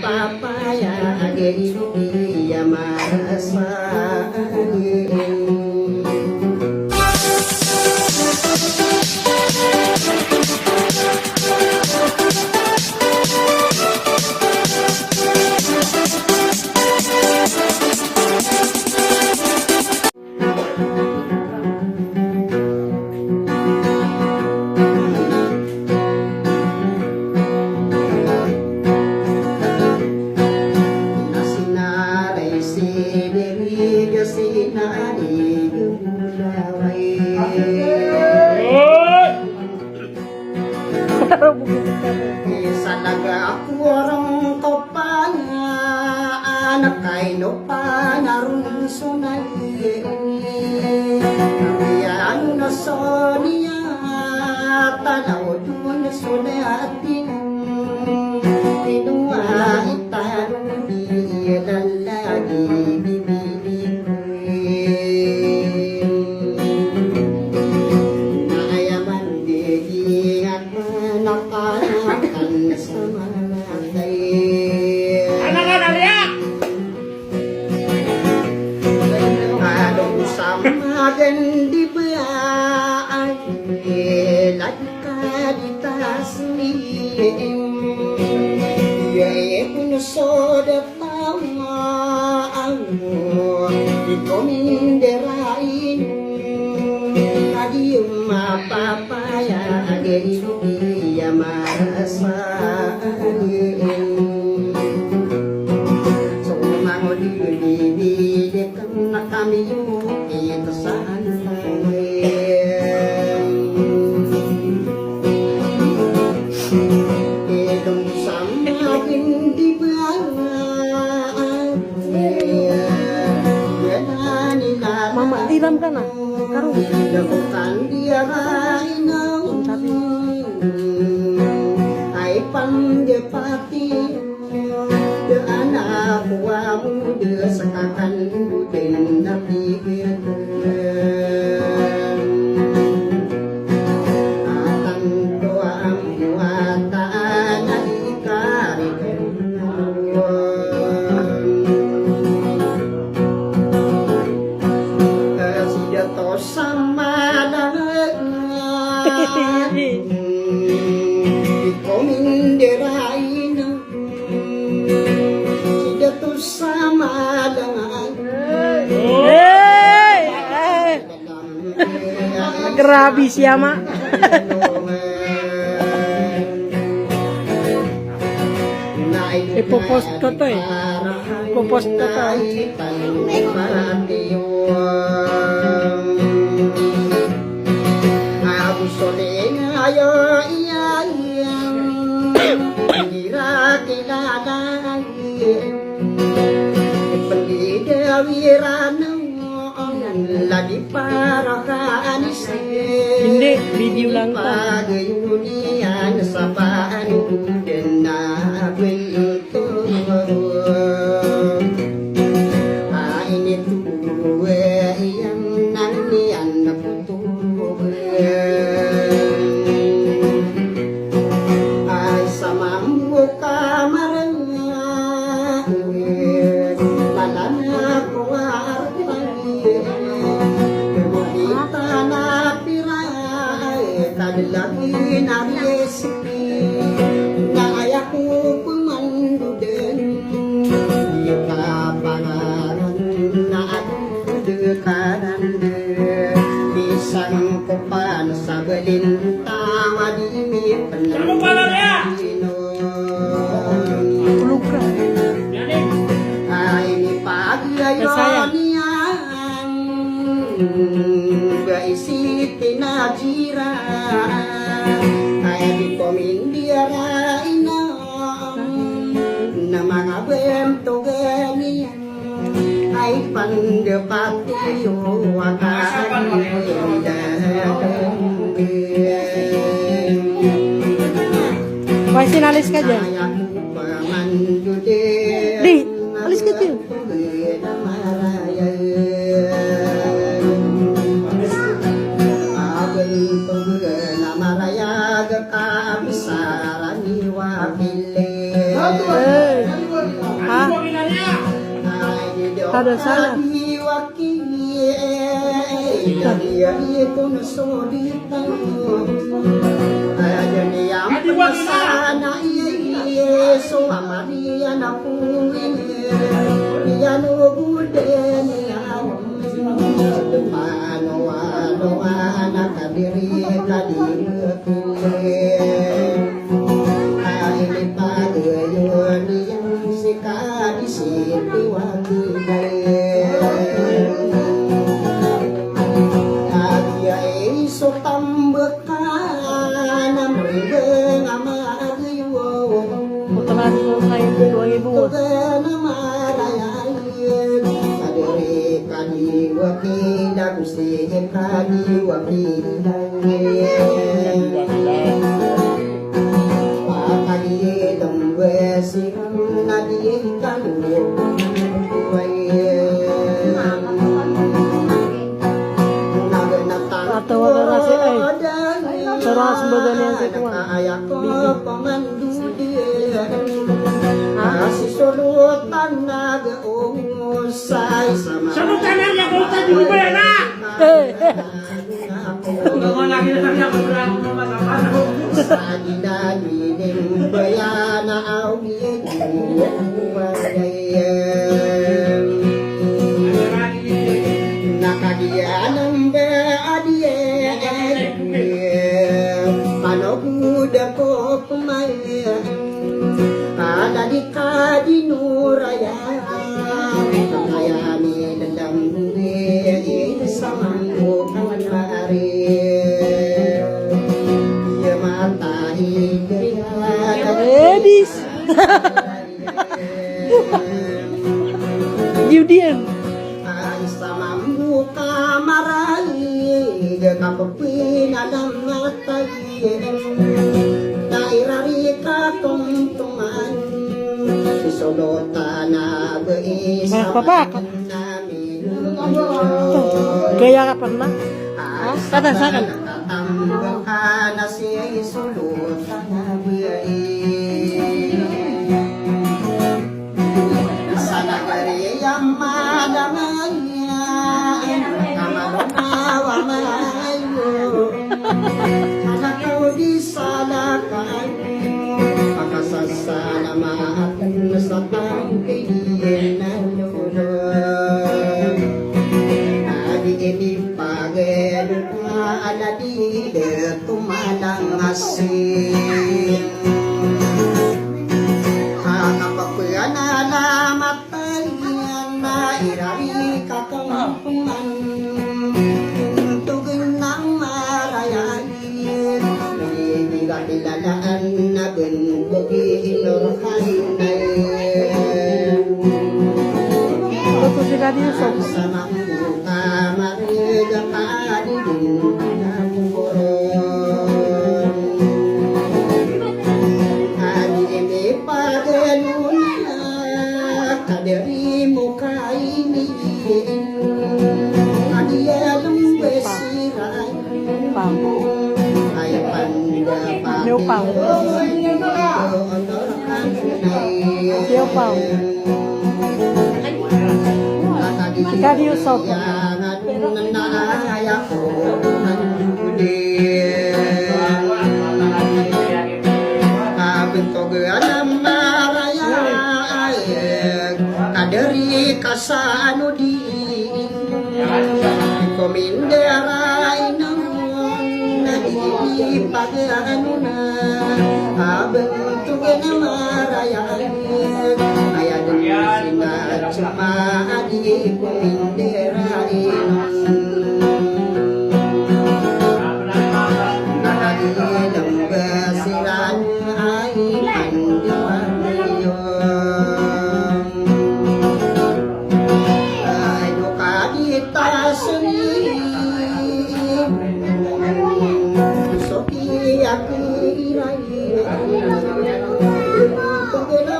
mapapaya Hindi masasahin. Salaga ako orang topan anak kay no panarun sunay Riyan na sonia tanaw dun sunatin Tinua itanong di lalagi bibili Nakayaman di at nakanakan sa mga Kalong sa magandi ba ang lagkaditas niya Yay punusod at tama ang ikominderain Adi mapapaya Adi masasahin So mga dili-dili kang nakami yung ito saan Itong sama hindi ba Mama, tilam ka na. Karong. Dabukan dia rainaw ay panggapati de anak buamu de sakakan den nabi akan doa muatan ikari sidato sama ikominderain sidato sama Grabe siya, ma. Ipopost ko to eh. Ipopost ko to. Abusolin ayo iyan Hira kilala Pendidawiran lagi para kanis Hindi, video lang to. Pagayunian sa paanugden na kwento Ainit tuwe iyan nang niyan na putuwe Ay sa mambuka marang Malana ko Kadalagi na resipi na ayak ko pumandudan Di kapangaran na adudekaran Bisang ko pa na sa galintawa di mi panalino Tulog ka. Ay ni paglayon niyan Gaisiti na jira Ay di komindiara inam Na mga bento ganiyan Ay pandapati yo akan May sinalis ka dyan. Di, alis ka dyan. Ada salah. Putaran ko kayo 2000. Atau ada nasi terus badannya si tuan. Sabutan yang kau tadi di mana? Bangun lagi dengan yang berang ada di kadinuraya kayani dendam duwe sama bukan mari dia matahi Edis. Judian. sama buka marai kapepin adam ngatai daerah rika tungtungan sisodotana beis Papa. Gaya ka pernah? Kata saya kan. tambahana si sudotana beis sana dari yang madamanya kamalona mayo anak kau disalahkan maka sasana maafkan satang keinginan nurun adi ini pagen ada di tumadang asing kapapian alamat na irari kakampuman tugin ng marayanin Nagiging nilalaan na bundugin orkain Toto si Radio Sob. sa mga mariga kadidin na buron adi ini paganun kaderi mo kainin adi alam besiran Pang. ay panda Neo Pang. Neo Pang. Radio Sob. Kaderi kasano di kominderai namun nadi pagano na abentugan na marayan kaya din sina cuma di kominderai nakadilang basiran ay pandiwanayon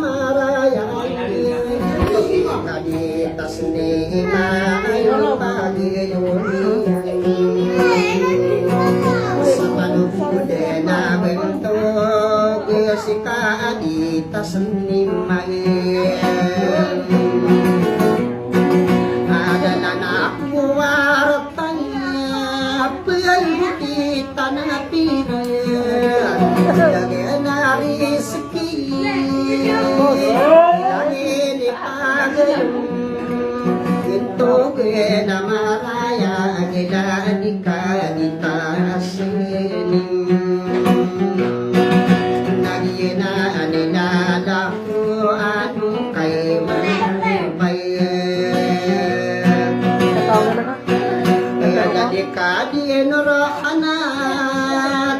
Maraya, Ito na maraya Gila di ka ditasin Nagyena nilala ko Ano kay mabayan Jadi ka di nurana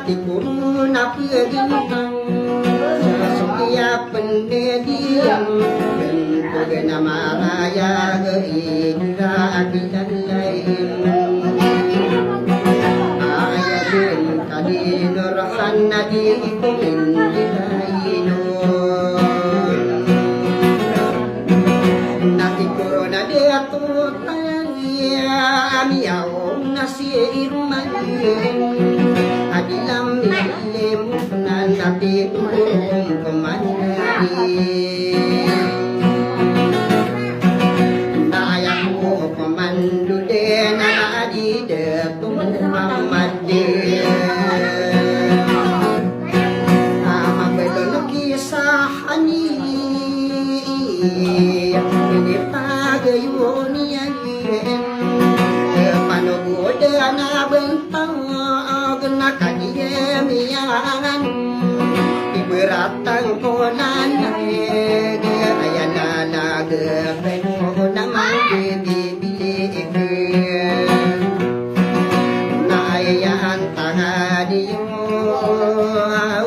Tikuru na pagintang Sukiya pendedian Bentuk na maraya Geira akidan lain Ayasin kadi nurana di ikumin dilainun Natikuru na di atutan Amiyaw nasi irmayin Adilam ilim Nan nabi turung kemari Nayak ko pemandu dena adi detung Muhammadin Ama belum kisah ani Ini pagayunian Dana bentang Gena kadia miyan Iberatang konan Ayana naga Penodang Bibi Nayan tangadiyo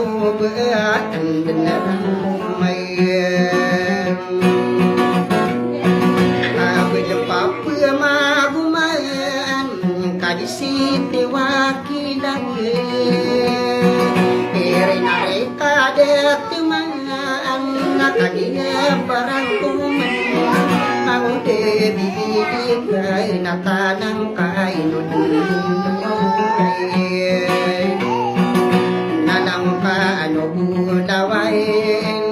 Ubatan denarang mayan Abejempa pemagumayan Kadi siti wakilan Iri nareka deteman Nakadinya parang kuman Mau debi kai natanang kainun Nanang paano budawain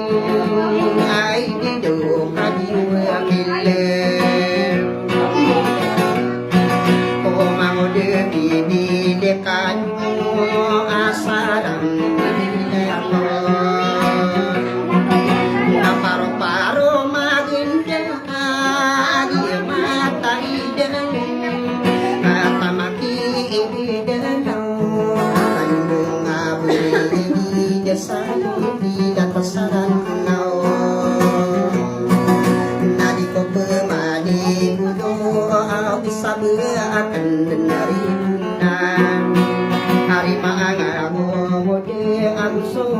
Ay dido kadiwa milen Bibidekan asarang bilako Na paro-paro maganda Agi mata idan Atamaki idan Kandung abuli Jasan tidak tersaran Nadi ko pemani budo Bisa akan denari Hari maang aku mode aku so